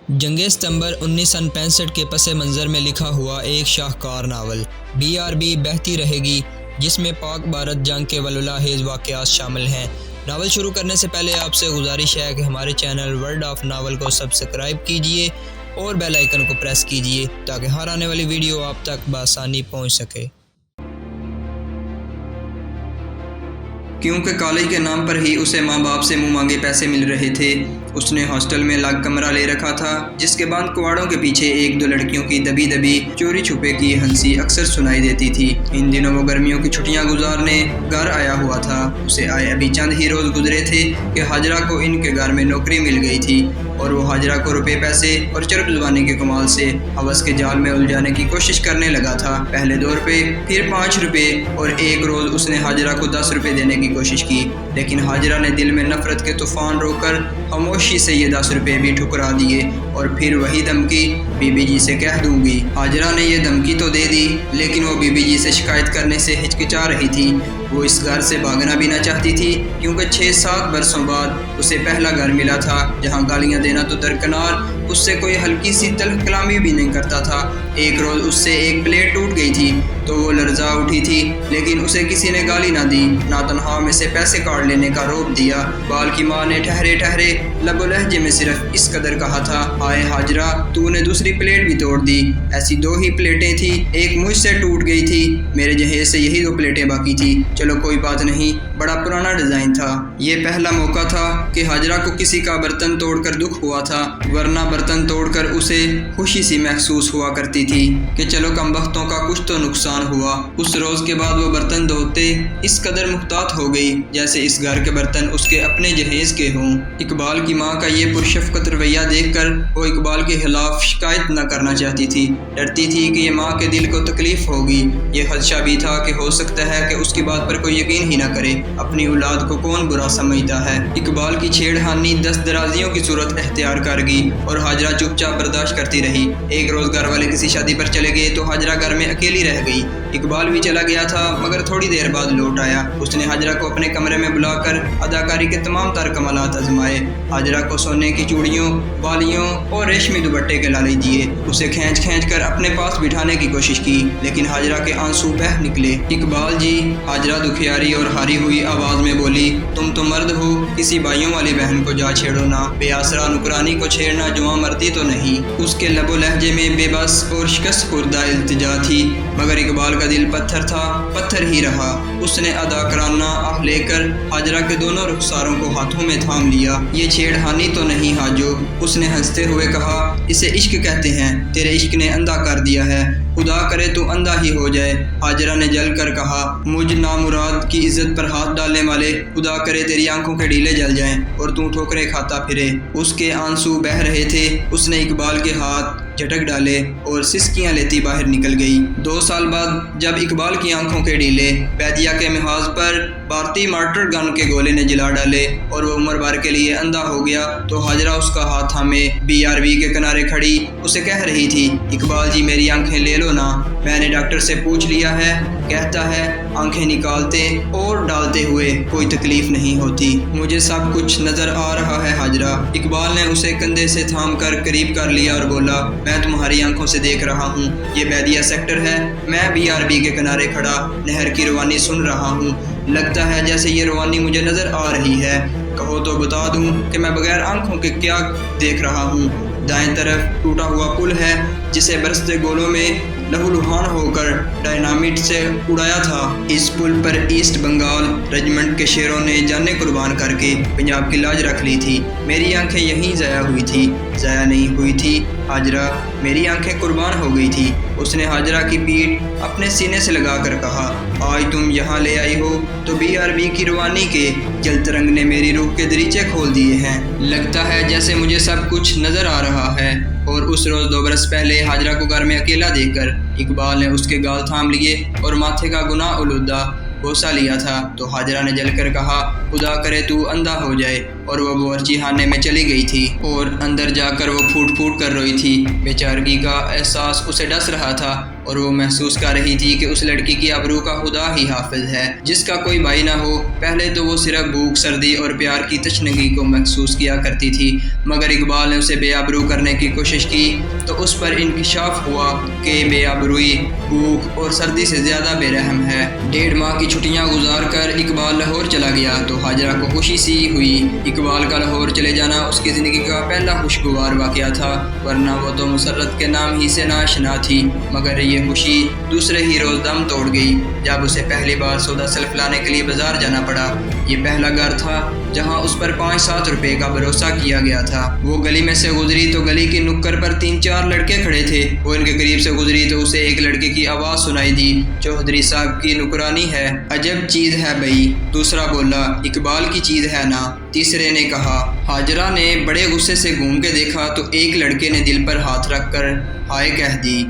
जंग सितंबर 1965 के पस मंज़र में लिखा हुआ एक शाहकार नावल BRB बहती रहेगी, जिसमें पाक भारत जंग के वलुलाहेज़ वाक़यात शामिल हैं। नावल शुरू करने से पहले आपसे गुजारिश है कि हमारे चैनल वर्ल्ड ऑफ नावल को सब्सक्राइब कीजिए और बेल आइकन को प्रेस कीजिए ताकि हर आने वाली वीडियो आप तक बआसानी पहुंच सके। क्योंकि कॉलेज के नाम पर ही उसे माँ बाप से मुँह मांगे पैसे मिल रहे थे। उसने हॉस्टल में अलग कमरा ले रखा था, जिसके बाद कुवाड़ों के पीछे एक दो लड़कियों की दबी दबी चोरी छुपे की हंसी अक्सर सुनाई देती थी। इन दिनों वो गर्मियों की छुट्टियां गुजारने घर आया हुआ था। उसे आए अभी चंद ही रोज गुजरे थे कि हाजरा को इनके घर में नौकरी मिल गई थी और वो हाजरा को रुपए पैसे और चरब जुबानी के कमाल से हवस के जाल में उलझाने की कोशिश करने लगा था। पहले 2 रुपए, फिर 5 रुपए और एक रोज उसने हाजरा को 10 रुपए देने की कोशिश की, लेकिन हाजरा ने दिल में नफरत के तूफान रोककर खामोशी से ये 10 रुपए भी ठुकरा दिए और फिर वही धमकी, बीबी जी से कह दूंगी। हाजरा ने ये धमकी तो दे दी, लेकिन वो बीबी जी से शिकायत करने से हिचकिचा रही थी। वो इस घर से भागना भी ना चाहती थी, क्योंकि 6-7 बरसों बाद उसे पहला घर मिला था जहां गालियां देना तो दरकिनार, उससे कोई हल्की सी तल्ख कलामी भी नहीं करता था। एक रोज उससे एक प्लेट टूट गई थी तो वो लर्जा उठी थी, लेकिन उसे किसी ने गाली ना दी, ना तनख्वाह में से पैसे काट लेने का रोक दिया। बाल की माँ ने ठहरे ठहरे लबो लहजे में सिर्फ इस कदर कहा था, आए हाजरा तूने दूसरी प्लेट भी तोड़ दी। ऐसी 2 ही प्लेटें थी, एक मुझसे टूट गई थी, मेरे जहेज से यही 2 प्लेटें बाकी थी। चलो कोई बात नहीं, बड़ा पुराना डिज़ाइन था। ये पहला मौका था कि हाजरा को किसी का बर्तन तोड़कर दुख हुआ था, वरना बर्तन तोड़कर उसे खुशी सी महसूस हुआ करती थी कि चलो कम वक्तों का कुछ तो नुकसान हुआ। उस रोज के बाद वो बर्तन धोते इस कदर मुहतात हो गई जैसे इस घर के बर्तन उसके अपने जहेज के हों। इकबाल की माँ का ये पुरशफ़क़त रवैया देखकर वो इकबाल के खिलाफ शिकायत न करना चाहती थी। डरती थी कि ये माँ के दिल को तकलीफ होगी। ये खदशा भी था कि हो सकता है कि उसकी बात पर कोई यकीन ही ना करे। अपनी औलाद को कौन बुरा समझता है। इकबाल की छेड़खानी 10 दराजियों की सूरत अख्तियार कर गई और हाजरा चुपचाप बर्दाश्त करती रही। एक रोज घर वाले किसी शादी पर चले गए तो हाजरा घर में अकेली रह गई। इकबाल भी चला गया था, मगर थोड़ी देर बाद लौट आया। उसने हाजरा को अपने कमरे में बुलाकर अदाकारी के तमाम तर कमालात आजमाए। हाजरा को सोने की चूड़ियों, बालियों और रेशमी दुपट्टे के लाले दिए। उसे खींच खींच कर अपने पास बिठाने की कोशिश की, लेकिन हाजरा के आंसू बह निकले। इकबाल जी, हाजरा दुखियारी और हारी हुई आवाज में बोली, तुम तो मर्द हो, किसी भाइयों वाली बहन को जा छेड़ो ना। बेआसरा नुकरानी को छेड़ना जुआ मर्दी तो नहीं। उसके लबो लहजे में बेबस और शिकस्त खुर्दा इल्तिजा थी, मगर इकबाल का दिल पत्थर था, पत्थर ही रहा। उसने अदाकराना आह लेकर हाजरा के दोनों रुखसारों को हाथों में थाम लिया। ये छेड़खानी तो नहीं हाजो, उसने हंसते हुए कहा, इसे इश्क कहते हैं, तेरे इश्क ने अंधा कर दिया है, खुदा करे तू अंधा ही हो जाए। हाजरा ने जल कर कहा, मुझ नामुराद की इज्जत पर हाथ डालने वाले, खुदा करे तेरी आंखों के ढीले जल जाएं और तू ठोकरें खाता फिरे। उसके आंसू बह रहे थे। उसने इकबाल के हाथ झटक डाले और सिसकियां लेती बाहर निकल गई। 2 साल बाद जब इकबाल की आंखों के ढीले बैदिया के महाज पर भारतीय मार्टर गन के गोले ने जला डाले और वो उम्र भर के लिए अंधा हो गया, तो हाजरा उसका हाथ थामे BRB के किनारे खड़ी उसे कह रही थी, इकबाल जी मेरी आंखें ले लो ना, मैंने डॉक्टर से पूछ लिया है, कहता है आंखें निकालते और डालते हुए कोई तकलीफ नहीं होती। मुझे सब कुछ नजर आ रहा है हाजरा। इकबाल ने उसे कंधे से थाम कर करीब कर लिया और बोला, मैं तुम्हारी आंखों से देख रहा हूँ, ये बैदिया सेक्टर है, मैं BRB के किनारे खड़ा नहर की रवानी सुन रहा हूँ। लगता है जैसे ये रवानी मुझे नजर आ रही है। कहो तो बता दूं कि मैं बगैर आंखों के क्या देख रहा हूँ। दाएं तरफ टूटा हुआ पुल है, जिसे बरसते गोलों में लहूलुहान होकर डायनामिट से उड़ाया था। इस पुल पर ईस्ट बंगाल रेजिमेंट के शेरों ने जानें कुर्बान करके पंजाब की लाज रख ली थी। मेरी आंखें यहीं ज़ाया हुई थी। ज़ाया नहीं हुई थी हाजरा, मेरी आंखें कुर्बान हो गई थी। उसने हाजरा की पीठ अपने सीने से लगाकर कहा, आज तुम यहाँ ले आई हो तो BRB की रवानी के जलत रंग ने मेरी रूह के दरीचे खोल दिए हैं। लगता है जैसे मुझे सब कुछ नजर आ रहा है। और उस रोज 2 बरस पहले हाजरा को घर में अकेला देखकर इकबाल ने उसके गाल थाम लिए और माथे का गुनाह उलूदा बोसा लिया था, तो हाजरा ने जलकर कहा, खुदा करे तू अंधा हो जाए। और वो बावर्ची खाने में चली गई थी और अंदर जाकर वो फूट फूट कर रोई थी। बेचारगी का एहसास उसे डस रहा था और वो महसूस कर रही थी कि उस लड़की की आबरू का खुदा ही हाफिज है, जिसका कोई भाई ना हो। पहले तो वो सिर्फ भूख, सर्दी और प्यार की तशनगी को महसूस किया करती थी, मगर इकबाल ने उसे बेआबरू करने की कोशिश की तो उस पर इंकशाफ हुआ कि बेआबरूई भूख और सर्दी से ज़्यादा बेरहम है। 1.5 माह की छुट्टियां गुजार कर इकबाल लाहौर चला गया तो हाजरा को खुशी सी हुई। इकबाल का लाहौर चले जाना उसकी ज़िंदगी का पहला खुशगवार वाक़या था, वरना वो तो मुसर्रत के नाम ही से नाशना थी। मगर ये खुशी दूसरे ही रोज़ दम तोड़ गई जब उसे पहली बार सौदा सल्फ लाने के लिए बाजार जाना पड़ा। ये पहला घर था जहां उस पर 5-7 रुपए का भरोसा किया गया था। वो गली में से गुजरी तो गली की नुक्कड़ पर 3-4 लड़के खड़े थे। वो इनके करीब से गुजरी तो उसे एक लड़के की आवाज़ सुनाई दी, चौधरी साहब की नुकरानी है, अजब चीज़ है भई। दूसरा बोला, इकबाल की चीज़ है ना। तीसरे ने कहा। हाजरा ने बड़े गुस्से से घूम के देखा तो एक लड़के ने दिल पर हाथ रख कर हाय कह दी।